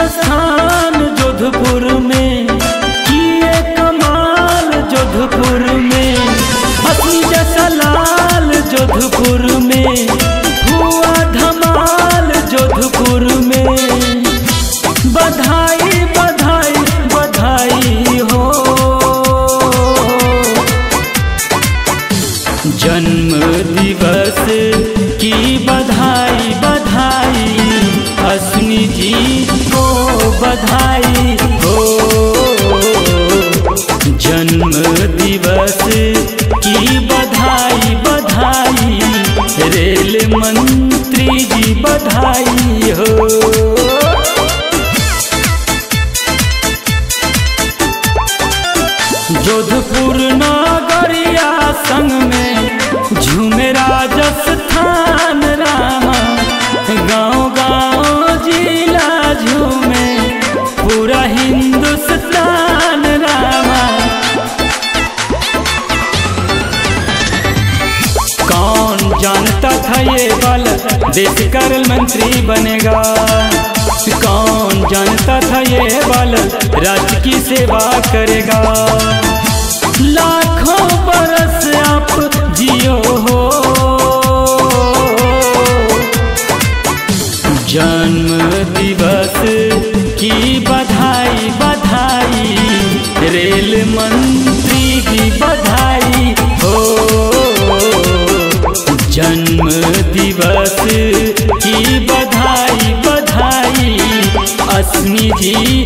राजस्थान जोधपुर में किए कमाल जोधपुर में, अपनी जैसा लाल जोधपुर में हुआ धमाल जोधपुर में। बधाई बधाई बधाई हो, जन्म दिवस की बधाई बधाई, अश्विनी जी को बधाई हो। जन्म दिवस की बधाई बधाई, रेल मंत्री जी बधाई हो। जोधपुर नगरिया संग में झूमे राजस्थान रामा, गाँव गाँव जिला झूमे पूरा हिंदुस्तान रामा। कौन जानता था ये बालक देश का रेल मंत्री बनेगा, कौन जानता था ये बालक राज्य की सेवा करेगा। लाखों बरस आप जियो हो, जन्म दिवस की बधाई बधाई, रेल मंत्री की बधाई हो। जन्म दिवस की बधाई बधाई, अश्विनी जी